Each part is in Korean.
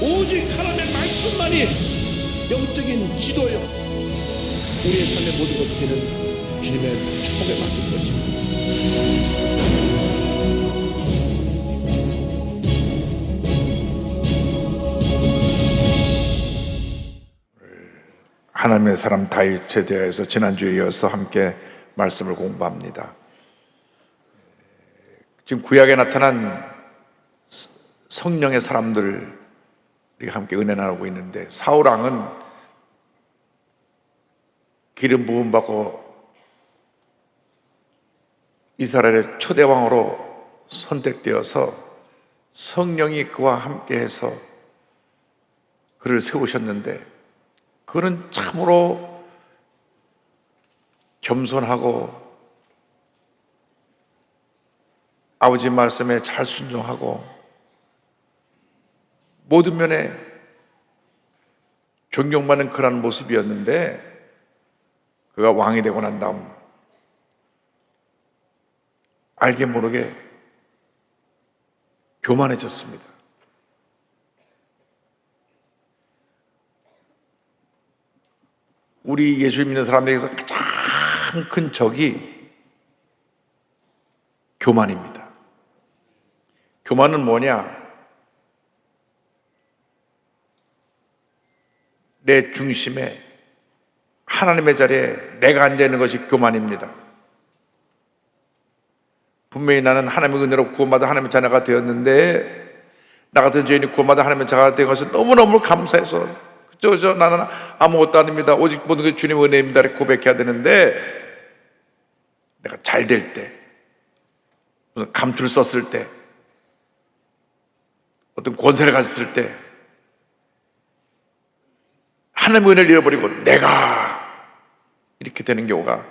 오직 하나님의 말씀만이 영적인 지도요, 우리의 삶의 모든 것이 되는 주님의 축복의 말씀인 것입니다. 하나님의 사람 다윗에 대해서 지난주에 이어서 함께 말씀을 공부합니다. 지금 구약에 나타난 성령의 사람들 우리가 함께 은혜 나누고 있는데, 사울 왕은 기름 부음 받고 이스라엘의 초대 왕으로 선택되어서 성령이 그와 함께해서 그를 세우셨는데, 그는 참으로 겸손하고 아버지 말씀에 잘 순종하고 모든 면에 존경받는 그런 모습이었는데, 그가 왕이 되고 난 다음 알게 모르게 교만해졌습니다. 우리 예수 믿는 사람들에게서 가장 큰 적이 교만입니다. 교만은 뭐냐? 내 중심에 하나님의 자리에 내가 앉아있는 것이 교만입니다. 분명히 나는 하나님의 은혜로 구원받아 하나님의 자녀가 되었는데, 나 같은 죄인이 구원받아 하나님의 자녀가 된 것을 너무너무 감사해서 나는 아무것도 아닙니다, 오직 모든 게 주님의 은혜입니다 이렇게 고백해야 되는데, 내가 잘 될 때, 무슨 감투를 썼을 때, 어떤 권세를 가졌을 때 하나님의 은혜를 잃어버리고 내가 이렇게 되는 경우가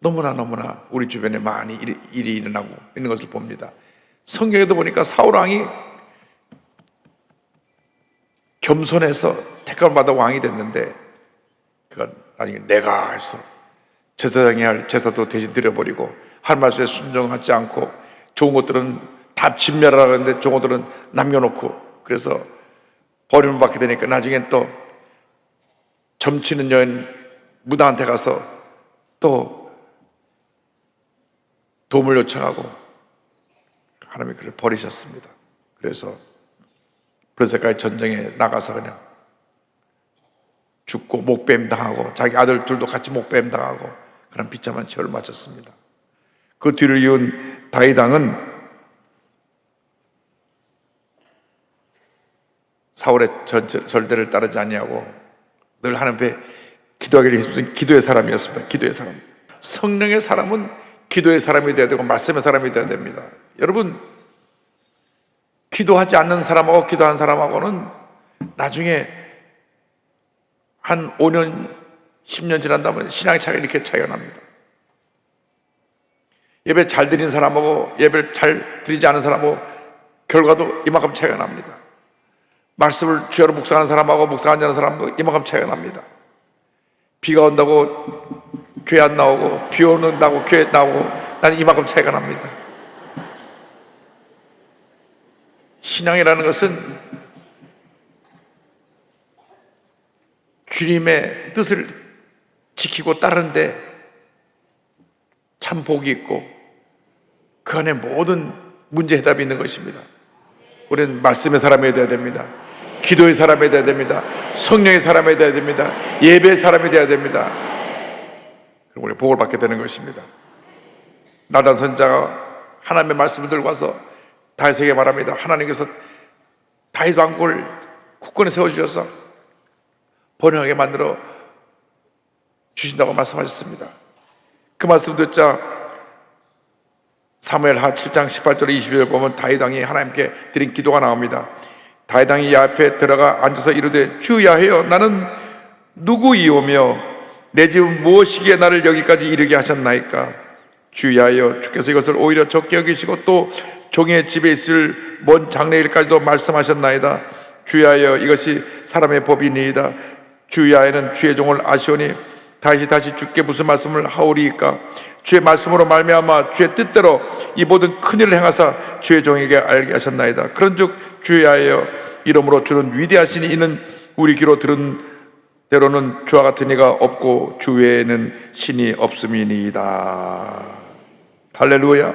너무나 우리 주변에 많이 일이 일어나고 있는 것을 봅니다. 성경에도 보니까 사울 왕이 겸손해서 택함을 받아 왕이 됐는데, 그건 나중에 내가 해서 제사장이 할 제사도 대신 드려버리고 할 말씀에 순종하지 않고 좋은 것들은 다 진멸하라고 했는데 좋은 것들은 남겨놓고, 그래서 버림을 받게 되니까 나중엔 또 점치는 여인 무당한테 가서 또 도움을 요청하고 하나님이 그를 버리셨습니다. 그래서 브레세까지 전쟁에 나가서 그냥 죽고 목배임 당하고 자기 아들 둘도 같이 목배임 당하고 그런 비참한 죄를 마쳤습니다. 그 뒤를 이은 다윗 왕은 사울의 절대를 따르지 아니하고 늘 하나님 앞에 기도하기를 힘쓰는 기도의 사람이었습니다. 기도의 사람. 성령의 사람은 기도의 사람이 되어야 되고 말씀의 사람이 되어야 됩니다. 여러분, 기도하지 않는 사람하고 기도한 사람하고는 나중에 한 5년, 10년 지난다면 신앙의 차이가 이렇게 차이가 납니다. 예배 잘 드린 사람하고 예배를 잘 드리지 않은 사람하고 결과도 이만큼 차이가 납니다. 말씀을 주야로 묵상하는 사람하고 묵상하지 않는 사람도 이만큼 차이가 납니다. 비가 온다고 교회 안 나오고 비 온다고 교회 나오고 나는 이만큼 차이가 납니다. 신앙이라는 것은 주님의 뜻을 지키고 따르는데 참 복이 있고 그 안에 모든 문제 해답이 있는 것입니다. 우리는 말씀의 사람이 되어야 됩니다. 기도의 사람이 되어야 됩니다. 성령의 사람이 되어야 됩니다. 예배의 사람이 되어야 됩니다. 그럼 우리 복을 받게 되는 것입니다. 나단 선지자가 하나님의 말씀을 들고 와서 다윗에게 말합니다. 하나님께서 다윗 왕국을 굳건히 세워주셔서 번영하게 만들어 주신다고 말씀하셨습니다. 그 말씀 듣자 사무엘하 7장 18절 20절 보면 다윗 왕이 하나님께 드린 기도가 나옵니다. 다윗 왕이 야훼 앞에 들어가 앉아서 이르되 주 야훼여 나는 누구이오며 내 집은 무엇이기에 나를 여기까지 이르게 하셨나이까? 주 야훼여 주께서 이것을 오히려 적게 여기시고 또 종의 집에 있을 먼 장래일까지도 말씀하셨나이다. 주 야훼여 이것이 사람의 법이니이다. 주 야훼는 주의 종을 아시오니 다윗이 다시 주께 무슨 말씀을 하오리이까? 주의 말씀으로 말미암아 주의 뜻대로 이 모든 큰일을 행하사 주의 종에게 알게 하셨나이다. 그런즉 주야여, 이러므로 주는 위대하시니 이는 우리 귀로 들은 대로는 주와 같은 이가 없고 주 외에는 신이 없음이니이다. 할렐루야.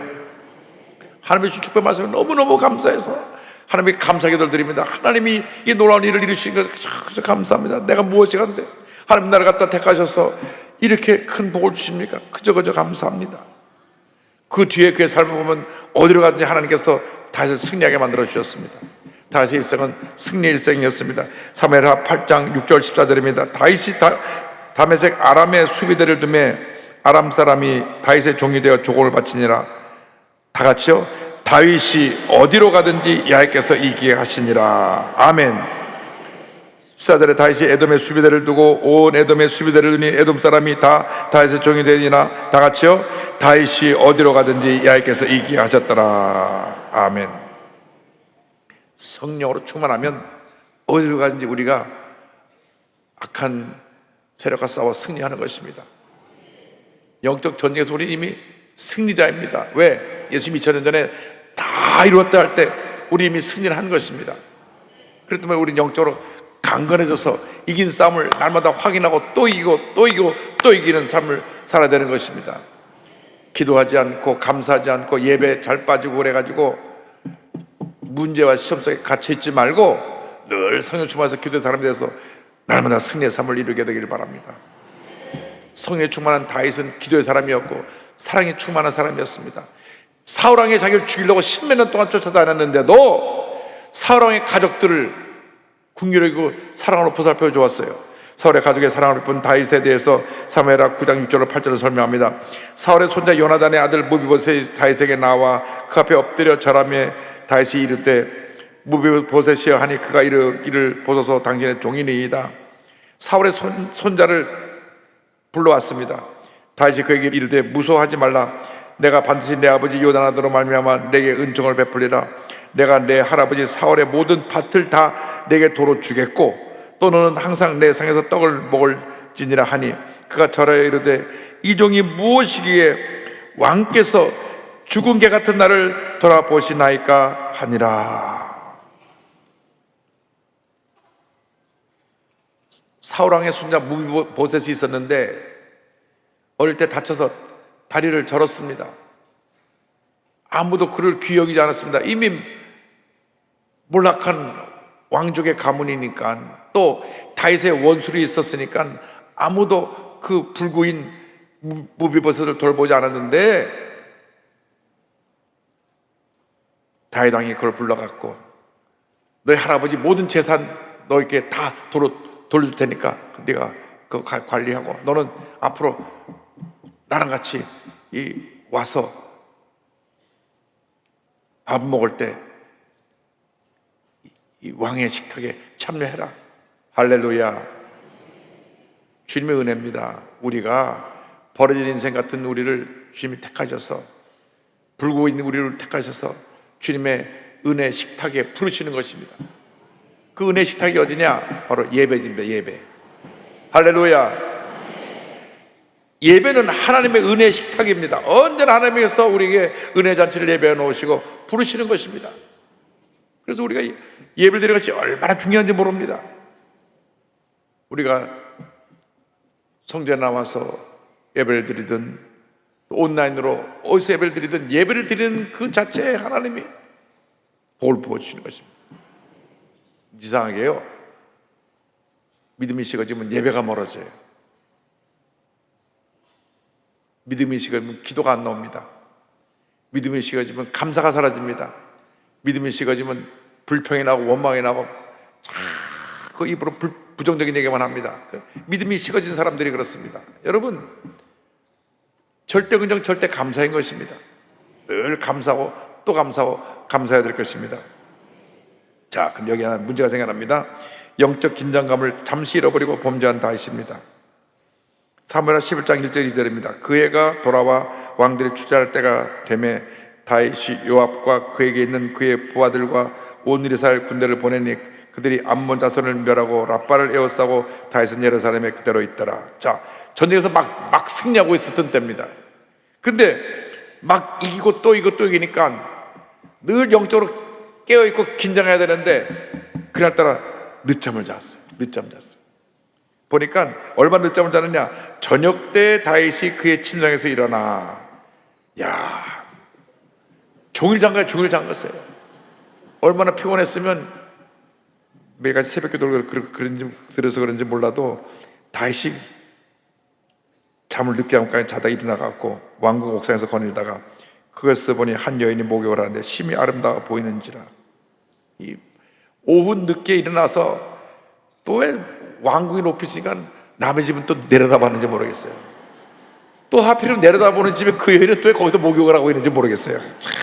하나님의 주신 축복 말씀에 너무너무 감사해서 하나님께 감사기도를 드립니다. 하나님이 이 놀라운 일을 이루신 것을 그저 감사합니다. 내가 무엇이 간데 하나님 나를 갖다 택하셔서 이렇게 큰 복을 주십니까? 그저 감사합니다. 그 뒤에 그의 삶을 보면 어디로 가든지 하나님께서 다윗을 승리하게 만들어 주셨습니다. 다윗의 일생은 승리의 일생이었습니다. 사무엘하 8장 6절 14절입니다. 다윗이 다메섹 아람의 수비대를 두매 아람 사람이 다윗의 종이 되어 조공을 바치니라. 다 같이요. 다윗이 어디로 가든지 여호와께서 이기게 하시니라. 아멘. 14절에 다윗이 에돔의 수비대를 두고 온 에돔의 수비대를 두니 에돔 사람이 다 다윗의 종이 되니라. 다 같이요. 다윗이 어디로 가든지 여호와께서 이기게 하셨더라. 아멘. 성령으로 충만하면 어디로 가든지 우리가 악한 세력과 싸워 승리하는 것입니다. 영적 전쟁에서 우리 이미 승리자입니다. 왜? 예수님이 2000년 전에 다 이루었다 할 때 우리 이미 승리를 한 것입니다. 그렇기 때문에 우리는 영적으로 강건해져서 이긴 싸움을 날마다 확인하고 또 이기고 또 이기는 삶을 살아야 되는 것입니다. 기도하지 않고 감사하지 않고 예배 잘 빠지고 그래가지고 문제와 시험 속에 갇혀있지 말고 늘 성령 충만해서 기도의 사람이 되어서 날마다 승리의 삶을 이루게 되기를 바랍니다. 성령에 충만한 다윗은 기도의 사람이었고 사랑에 충만한 사람이었습니다. 사울왕이 자기를 죽이려고 10몇 년 동안 쫓아다녔는데도 사울왕의 가족들을 궁휼히 여기고 사랑으로 보살펴 주었어요. 사울의 가족의 사랑을 본 다윗에 대해서 사무엘하 9장 6절로 8절을 설명합니다. 사울의 손자 요나단의 아들 무비보셋이 다윗에게 나와 그 앞에 엎드려 절하며 다윗이 이르되 무비보셋이여 하니 그가 이르기를 보소서 당신의 종이니이다. 사울의 손자를 불러왔습니다. 다윗이 그에게 이르되 무서워하지 말라. 내가 반드시 내 아버지 요나단으로 말미암아 내게 은총을 베풀리라. 내가 내 할아버지 사울의 모든 밭을 다 내게 도로 주겠고 또 너는 항상 내 상에서 떡을 먹을지니라 하니 그가 절하여 이르되 이 종이 무엇이기에 왕께서 죽은 개 같은 나를 돌아보시나이까 하니라. 사울왕의 손자 무비보셋이 있었는데 어릴 때 다쳐서 다리를 절었습니다. 아무도 그를 귀히 여기지 않았습니다. 이미 몰락한 왕족의 가문이니까 또 다윗의 원수로 있었으니까 아무도 그 불구인 무비보셋을 돌보지 않았는데 다윗 왕이 그걸 불러갖고 너희 할아버지 모든 재산 너에게 다 돌려줄 테니까 네가 그거 관리하고 너는 앞으로 나랑 같이 와서 밥 먹을 때 이 왕의 식탁에 참여해라. 할렐루야. 주님의 은혜입니다. 우리가 버려진 인생 같은 우리를 주님이 택하셔서 불구고 있는 우리를 택하셔서 주님의 은혜 식탁에 부르시는 것입니다. 그 은혜 식탁이 어디냐? 바로 예배입니다. 예배. 할렐루야. 예배는 하나님의 은혜 식탁입니다. 언제나 하나님께서 우리에게 은혜 잔치를 예배해 놓으시고 부르시는 것입니다. 그래서 우리가 예배를 드리는 것이 얼마나 중요한지 모릅니다. 우리가 성전에 나와서 예배를 드리든 온라인으로 어디서 예배를 드리든 예배를 드리는 그 자체에 하나님이 복을 부어주시는 것입니다. 이상하게요, 믿음이 식어지면 예배가 멀어져요. 믿음이 식어지면 기도가 안 나옵니다. 믿음이 식어지면 감사가 사라집니다. 믿음이 식어지면 불평이 나고 원망이 나고 자꾸 입으로 부정적인 얘기만 합니다. 믿음이 식어진 사람들이 그렇습니다. 여러분, 절대 긍정, 절대 감사인 것입니다. 늘 감사하고 또 감사하고 감사해야 될 것입니다. 자, 근데 여기 하나 문제가 생겨납니다. 영적 긴장감을 잠시 잃어버리고 범죄한 다윗입니다. 사무엘하 11장 1절 2절입니다. 그 해가 돌아와 왕들이 주저할 때가 되매 다윗이 요압과 그에게 있는 그의 부하들과 온 이스라엘 군대를 보내니 그들이 암몬 자손을 멸하고 라빠를 에워싸고 다윗은 예루살렘에 그대로 있더라. 자, 전쟁에서 막 승리하고 있었던 때입니다. 근데 막 이기고 또 이기고 또 이기니까 늘 영적으로 깨어있고 긴장해야 되는데 그날따라 늦잠을 잤어요. 보니까 얼마나 늦잠을 자느냐, 저녁 때 다윗이 그의 침상에서 일어나, 야, 종일 잠갔어요. 얼마나 피곤했으면 매일같이 새벽 기도를 들어서 그런지 몰라도 다윗이 잠을 늦게 함께 자다 일어나갖고 왕궁 옥상에서 거닐다가 그것을 보니 한 여인이 목욕을 하는데 심히 아름다워 보이는지라. 이 오후 늦게 일어나서 또 왜 왕궁이 높이 있으니까 남의 집은 또 내려다봤는지 모르겠어요. 또 하필이면 내려다보는 집에 그 여인은 또 왜 거기서 목욕을 하고 있는지 모르겠어요. 참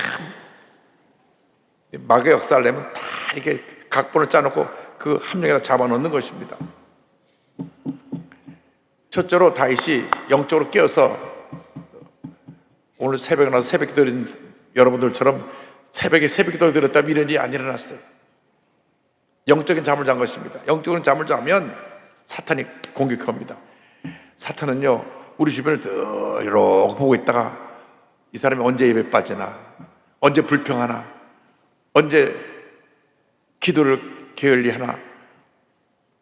마귀의 역사를 내면 다 이렇게 각본을 짜놓고 그 함정에다 잡아놓는 것입니다. 첫째로 다윗이 영적으로 깨어서 오늘 새벽에 나서 새벽 기도 드린 여러분들처럼 새벽에 새벽 기도 드렸다면 이런 일이 안 일어났어요. 영적인 잠을 잔 것입니다. 영적인 잠을 자면 사탄이 공격합니다. 사탄은요, 우리 주변을 늘 이러고 보고 있다가 이 사람이 언제 예배 빠지나, 언제 불평하나, 언제 기도를 게을리 하나,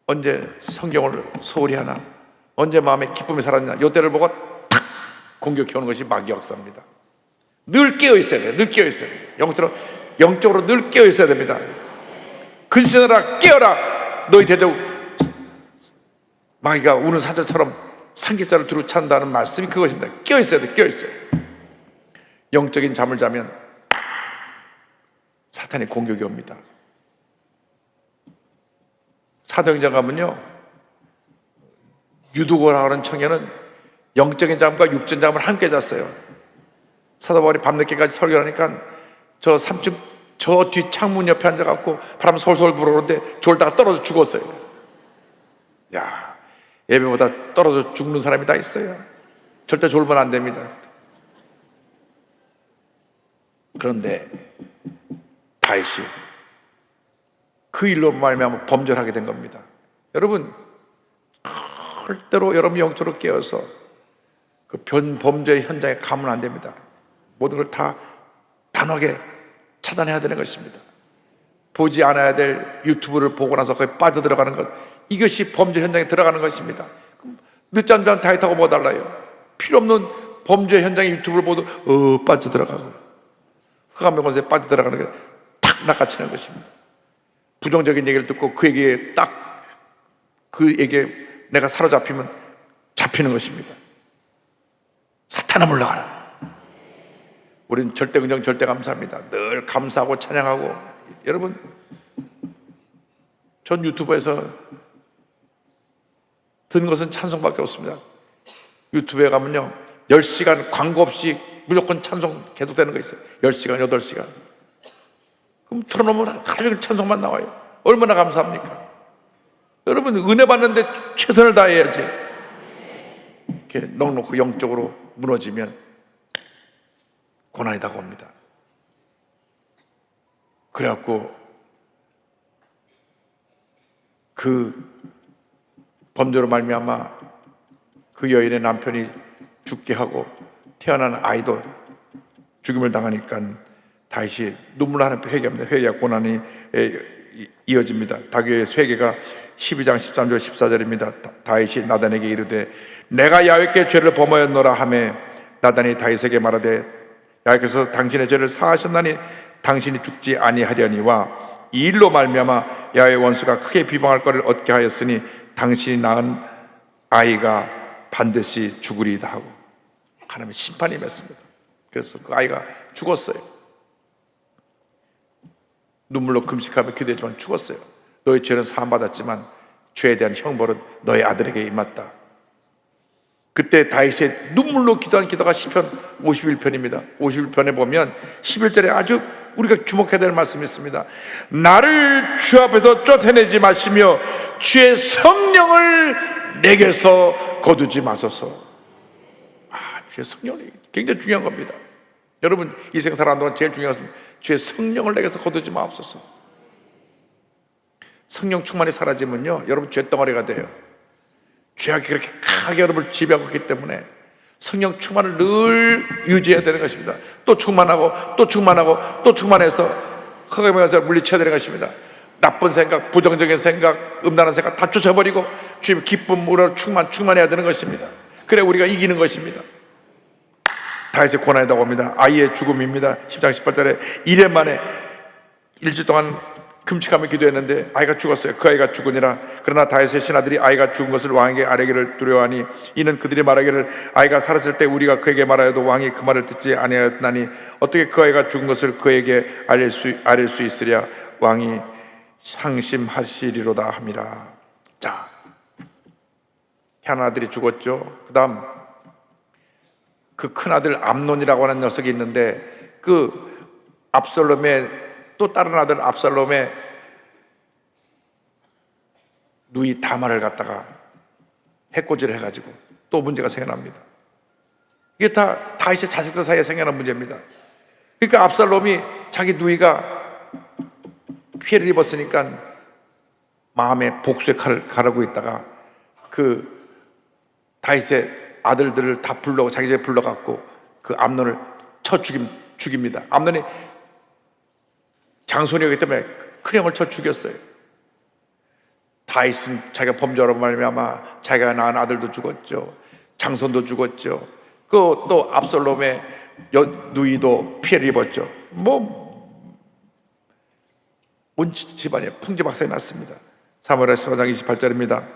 언제 성경을 소홀히 하나, 언제 마음에 기쁨이 사라지나, 이때를 보고 탁 공격해오는 것이 마귀 역사입니다. 늘 깨어 있어야 돼요. 영적으로 늘 깨어 있어야 됩니다. 근신하라, 깨어라. 너희 대적 마귀가 우는 사자처럼 산길자를 두루 찬다는 말씀이 그것입니다. 깨어 있어야 돼. 영적인 잠을 자면 사탄의 공격이 옵니다. 사도행전 가면요, 유두고라 하는 청년은 영적인 잠과 육적인 잠을 함께 잤어요. 사도 바울이 밤늦게까지 설교하니까 저 3층 저 뒤 창문 옆에 앉아갖고 바람 솔솔 불어오는데 졸다가 떨어져 죽었어요. 야, 예배보다 떨어져 죽는 사람이 다 있어요. 절대 졸면 안 됩니다. 그런데 다윗이 그 일로 말미암아 범죄를 하게 된 겁니다. 여러분, 절대로 여러분 영적으로 깨어서 그 범죄의 현장에 가면 안 됩니다. 모든 걸 다 단호하게 차단해야 되는 것입니다. 보지 않아야 될 유튜브를 보고 나서 거기에 빠져들어가는 것, 이것이 범죄 현장에 들어가는 것입니다. 늦잠 잔 다윗하고 뭐 달라요? 필요 없는 범죄 현장의 유튜브를 보도 빠져들어가고 흑암의 권세에 빠져들어가는 게 탁 낚아채는 것입니다. 부정적인 얘기를 듣고 그에게 내가 사로잡히면 잡히는 것입니다. 사탄아 물러가라. 우리는 절대 긍정 절대 감사합니다. 늘 감사하고 찬양하고. 여러분, 전 유튜브에서 든 것은 찬송밖에 없습니다. 유튜브에 가면요 10시간 광고 없이 무조건 찬송 계속되는 거 있어요. 10시간 8시간. 그럼 틀어놓으면 하루 종일 찬송만 나와요. 얼마나 감사합니까? 여러분, 은혜 받는데 최선을 다해야지. 이렇게 넉넉히 영적으로 무너지면 고난이 다가옵니다. 그래갖고 그 범죄로 말미암아 그 여인의 남편이 죽게 하고 태어난 아이도 죽임을 당하니까 다윗이 눈물 하나님 회개합니다. 회개와 고난이 이어집니다. 다윗의 회개가 12장 13절 14절입니다. 다윗이 나단에게 이르되 내가 야훼께 죄를 범하였노라 하매 나단이 다윗에게 말하되 야훼께서 당신의 죄를 사하셨나니 당신이 죽지 아니하려니와 이 일로 말미암아 야훼의 원수가 크게 비방할 것을 얻게 하였으니 당신이 낳은 아이가 반드시 죽으리이다 하고 하나님의 심판이 임했습니다. 그래서 그 아이가 죽었어요. 눈물로 금식하며 기도했지만 죽었어요. 너의 죄는 사함받았지만 죄에 대한 형벌은 너의 아들에게 임했다. 그때 다윗의 눈물로 기도한 기도가 시편 51편입니다. 51편에 보면 11절에 아주 우리가 주목해야 될 말씀이 있습니다. 나를 주 앞에서 쫓아내지 마시며 주의 성령을 내게서 거두지 마소서. 주의 성령이 굉장히 중요한 겁니다. 여러분, 이 세상 살아가는 동안 제일 중요한 것은 주의 성령을 내게서 거두지 마옵소서. 성령 충만이 사라지면요 여러분 죄덩어리가 돼요. 죄악이 그렇게 강하게 여러분을 지배하고 있기 때문에 성령 충만을 늘 유지해야 되는 것입니다. 또 충만하고 또 충만하고 또 충만해서 흑암의 권세를 물리쳐야 되는 것입니다. 나쁜 생각, 부정적인 생각, 음란한 생각 다 쫓아버리고 주님 기쁨으로 충만해야 되는 것입니다. 그래 우리가 이기는 것입니다. 다윗의 고난이라고 합니다. 아이의 죽음입니다. 10장 18절에 1년 만에 일주일 동안 금식하며 기도했는데 아이가 죽었어요. 그 아이가 죽으니라. 그러나 다윗의 신하들이 아이가 죽은 것을 왕에게 아뢰기를 두려워하니 이는 그들이 말하기를 아이가 살았을 때 우리가 그에게 말하여도 왕이 그 말을 듣지 아니하였나니 어떻게 그 아이가 죽은 것을 그에게 알릴 수 있으랴. 왕이 상심하시리로다 함이라. 자, 한 아들이 죽었죠. 그 다음 그 큰아들 암논이라고 하는 녀석이 있는데 그 압살롬의 또 다른 아들 압살롬의 누이 다말을 갖다가 해코지를 해가지고 또 문제가 생겨납니다. 이게 다 다윗의 자식들 사이에 생겨난 문제입니다. 그러니까 압살롬이 자기 누이가 피해를 입었으니까 마음에 복수의 칼을 가르고 있다가 그 다윗의 아들들을 다 불러 자기 집에 불러갖고 그 암논을 쳐 죽입니다. 암논이 장손이었기 때문에 큰 형을 쳐 죽였어요. 다윗은 자기가 범죄로 말미암아 자기가 낳은 아들도 죽었죠. 장손도 죽었죠. 그 또 압살롬의 누이도 피해를 입었죠. 온 집안에 풍지박산이 났습니다. 사무엘하 15장 28절입니다.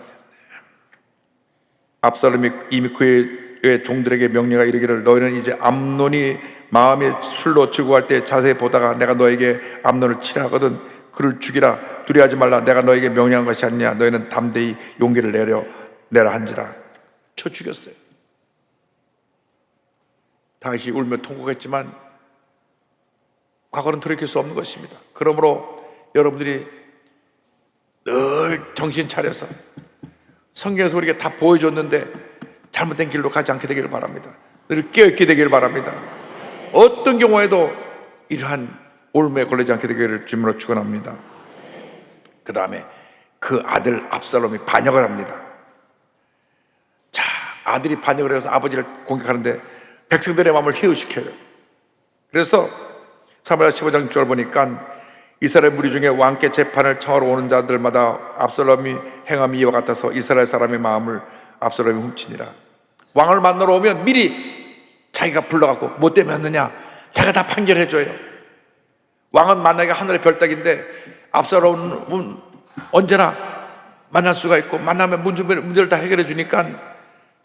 압살롬이 이미 그의 종들에게 명령하 이르기를 너희는 이제 암논이 마음에 술로 즐거워할 때 자세히 보다가 내가 너에게 암논을 치라 하거든 그를 죽이라. 두려워하지 말라. 내가 너에게 명령한 것이 아니냐. 너희는 담대히 용기를 내라 한지라. 쳐 죽였어요. 다윗이 울며 통곡했지만 과거는 돌이킬 수 없는 것입니다. 그러므로 여러분들이 늘 정신 차려서 성경에서 우리에게 다 보여줬는데 잘못된 길로 가지 않게 되기를 바랍니다. 늘 깨어있게 되기를 바랍니다. 어떤 경우에도 이러한 올무에 걸리지 않게 되기를 주님으로 축원합니다. 그 다음에 그 아들 압살롬이 반역을 합니다. 자, 아들이 반역을 해서 아버지를 공격하는데 백성들의 마음을 회유시켜요. 그래서 사무엘하 15장 6절 보니까 이스라엘 무리 중에 왕께 재판을 청하러 오는 자들마다 압살롬이 행함이 이와 같아서 이스라엘 사람의 마음을 압살롬이 훔치니라. 왕을 만나러 오면 미리 자기가 불러갖고 뭐 때문에 왔느냐 자기가 다 판결해줘요. 왕은 만나기가 하늘의 별따기인데 압살롬은 언제나 만날 수가 있고 만나면 문제를 다 해결해 주니까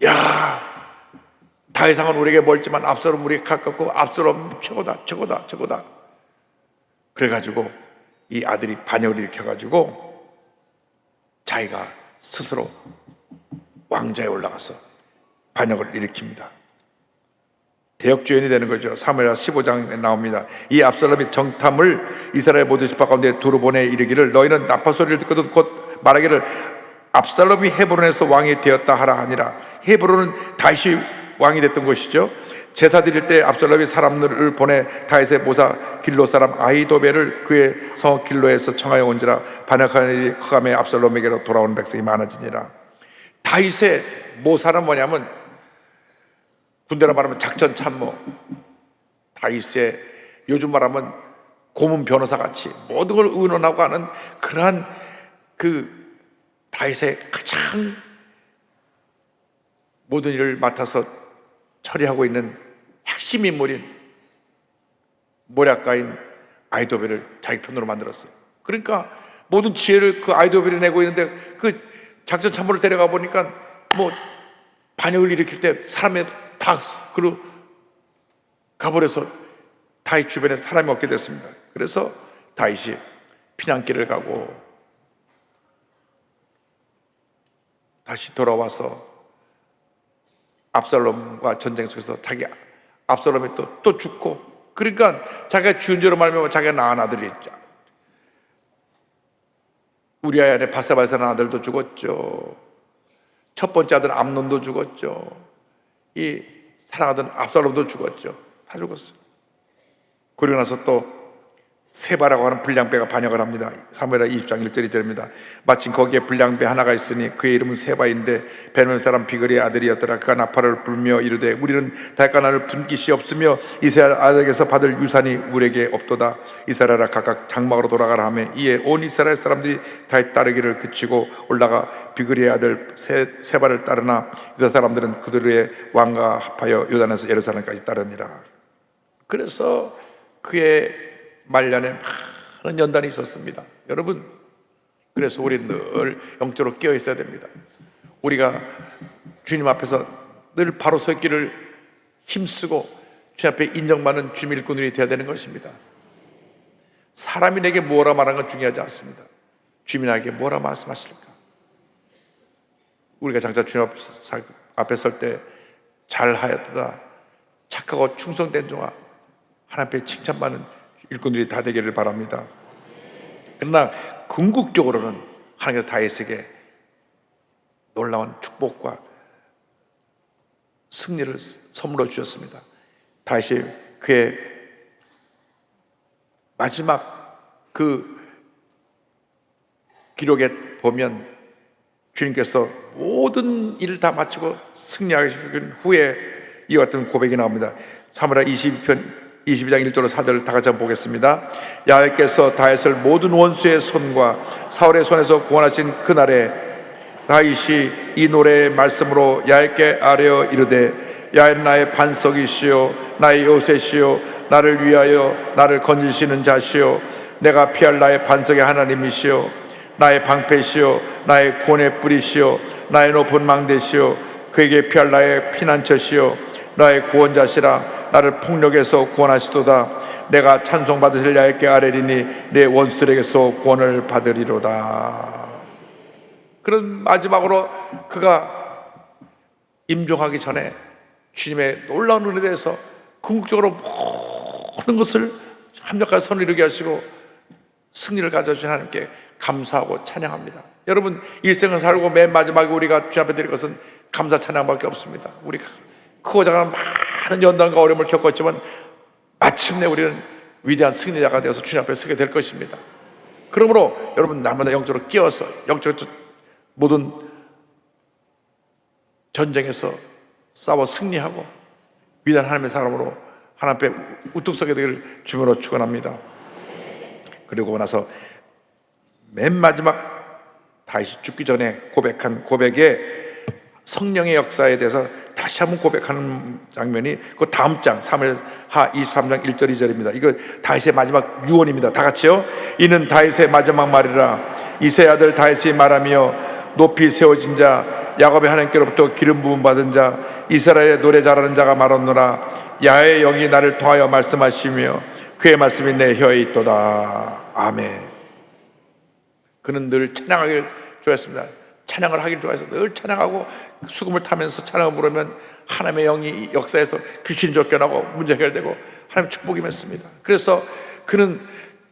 야 다윗왕은 우리에게 멀지만 압살롬은 우리에게 가깝고 압살롬 최고다. 그래가지고 이 아들이 반역을 일으켜가지고 자기가 스스로 왕좌에 올라가서 반역을 일으킵니다. 대역죄인이 되는 거죠. 사무엘하 15장에 나옵니다. 이 압살롬이 정탐을 이스라엘 모든 지파 가운데 두루 보내 이르기를 너희는 나팔 소리를 듣거든 곧 말하기를 압살롬이 헤브론에서 왕이 되었다 하라 하니라. 헤브론은 다윗이 왕이 됐던 곳이죠. 제사 드릴 때 압살롬이 사람들을 보내 다윗의 모사 길로 사람 아히도벨을 그의 성 길로에서 청하여 온지라. 반역하는 일이 흑암의 압살롬에게로 돌아오는 백성이 많아지니라. 다윗의 모사는 뭐냐면 군대로 말하면 작전 참모, 다윗의 요즘 말하면 고문 변호사 같이 모든 걸 의논하고 하는 그러한 그 다윗의 가장 모든 일을 맡아서 처리하고 있는 핵심 인물인 모략가인 아히도벨을 자기 편으로 만들었어요. 그러니까 모든 지혜를 그 아히도벨이 내고 있는데 그 작전 참모를 데려가 보니까 뭐 반역을 일으킬 때 사람이 다 그로 가버려서 다윗 주변에 사람이 없게 됐습니다. 그래서 다윗이 피난길을 가고 다시 돌아와서 압살롬과 전쟁 속에서 자기 압살롬이 또 죽고 그러니까 자기가 죽은 죄로 말미암아 자기가 낳은 아들이 있죠. 우리아의 아내 바세바라는 아들도 죽었죠. 첫 번째 아들 암논도 죽었죠. 이 사랑하던 압살롬도 죽었죠. 다 죽었어요. 그리고 나서 또 세바라고 하는 불량배가 반역을 합니다. 사무엘하 20장 1절 2절입니다. 마침 거기에 불량배 하나가 있으니 그의 이름은 세바인데 베냐민 사람 비그리의 아들이었더라. 그가 나팔을 불며 이르되 우리는 다윗가나를 분 깃이 없으며 이스라엘 아들에게서 받을 유산이 우리에게 없도다. 이스라엘아 각각 장막으로 돌아가라 하며 이에 온 이스라엘 사람들이 다윗 따르기를 그치고 올라가 비그리의 아들 세바를 따르나 유다 사람들은 그들의 왕과 합하여 요단에서 예루살렘까지 따르니라. 그래서 그의 말년에 많은 연단이 있었습니다. 여러분, 그래서 우리 늘 영적으로 깨어 있어야 됩니다. 우리가 주님 앞에서 늘 바로 서 있기를 힘쓰고 주님 앞에 인정받는 주님의 일꾼들이 되어야 되는 것입니다. 사람이 내게 뭐라 말하는 건 중요하지 않습니다. 주님이 나에게 뭐라 말씀하실까? 우리가 장차 주님 앞에 설 때 잘하였다, 착하고 충성된 종아, 하나님 앞에 칭찬받는 일꾼들이 다 되기를 바랍니다. 그러나 궁극적으로는 하나님께서 다윗에게 놀라운 축복과 승리를 선물로 주셨습니다. 다윗이 그의 마지막 그 기록에 보면 주님께서 모든 일을 다 마치고 승리하신 후에 이와 같은 고백이 나옵니다. 사무엘하 22장 1절로 4절을 다 같이 한번 보겠습니다. 야훼께서 다윗을 모든 원수의 손과 사울의 손에서 구원하신 그날에 다윗이 이 노래의 말씀으로 야훼께 아뢰어 이르되 야훼는 나의 반석이시요 나의 요새시요 나를 위하여 나를 건지시는 자시요 내가 피할 나의 반석의 하나님이시요 나의 방패시요 나의 구원의 뿌리시요 나의 높은 망대시요 그에게 피할 나의 피난처시요 나의 구원자시라. 나를 폭력에서 구원하시도다. 내가 찬송받으실 야훼께 아뢰리니 내 원수들에게서 구원을 받으리로다. 그런 마지막으로 그가 임종하기 전에 주님의 놀라운 은혜에 대해서 궁극적으로 모든 것을 합력하여 선을 이루게 하시고 승리를 가져주신 하나님께 감사하고 찬양합니다. 여러분, 일생을 살고 맨 마지막에 우리가 주님 앞에 드릴 것은 감사 찬양밖에 없습니다. 우리가 크고 작은 많은 연단과 어려움을 겪었지만 마침내 우리는 위대한 승리자가 되어서 주님 앞에 서게 될 것입니다. 그러므로 여러분, 날마다 영적으로 끼어서 영적으로 모든 전쟁에서 싸워 승리하고 위대한 하나님의 사람으로 하나님 앞에 우뚝 서게 되기를 주님으로 축원합니다. 그리고 나서 맨 마지막 다윗이 죽기 전에 고백한 고백에 성령의 역사에 대해서 다시 한번 고백하는 장면이 그 다음 장 사무엘하 23장 1절 2절입니다. 이거 다윗의 마지막 유언입니다. 다 같이요. 이는 다윗의 마지막 말이라. 이새의 아들 다윗이 말하며 높이 세워진 자 야곱의 하나님께로부터 기름 부음 받은 자 이스라엘의 노래 잘하는 자가 말하노라. 야훼의 영이 나를 통하여 말씀하시며 그의 말씀이 내 혀에 있도다. 아멘. 그는 늘 찬양하기를 좋아했습니다. 찬양을 하기를 좋아해서 늘 찬양하고 수금을 타면서 찬양을 부르면 하나님의 영이 역사에서 귀신이 쫓겨나고 문제 해결되고 하나님의 축복이 맺습니다. 그래서 그는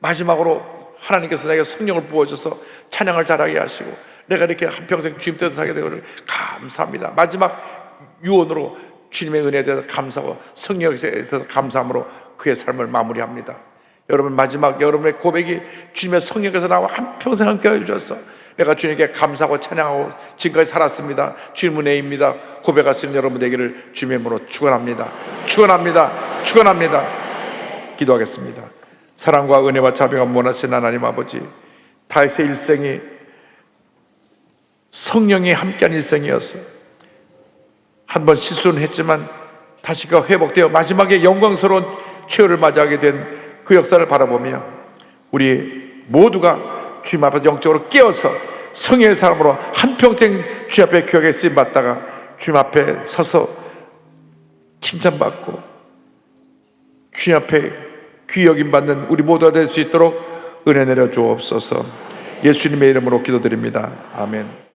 마지막으로 하나님께서 내게 성령을 부어줘서 찬양을 잘하게 하시고 내가 이렇게 한평생 주님 뜻을 하게 되기를 감사합니다. 마지막 유언으로 주님의 은혜에 대해서 감사하고 성령에 대해서 감사함으로 그의 삶을 마무리합니다. 여러분, 마지막 여러분의 고백이 주님의 성령께서 나와 한평생 함께 해주셔서 내가 주님께 감사하고 찬양하고 지금까지 살았습니다. 주님 은혜입니다. 고백할 수 있는 여러분 되기를 주님의 이름으로 축원합니다. 축원합니다. 축원합니다. 기도하겠습니다. 사랑과 은혜와 자비가 원하신 하나님 아버지, 다윗의 일생이 성령이 함께한 일생이어서 한 번 실수는 했지만 다시 그 회복되어 마지막에 영광스러운 최후를 맞이하게 된 그 역사를 바라보며 우리 모두가 주님 앞에서 영적으로 깨어서 성령의 사람으로 한평생 주님 앞에 귀하게 쓰임받다가 주님 앞에 서서 칭찬받고 주님 앞에 귀 여김받는 우리 모두가 될 수 있도록 은혜 내려 주옵소서. 예수님의 이름으로 기도드립니다. 아멘.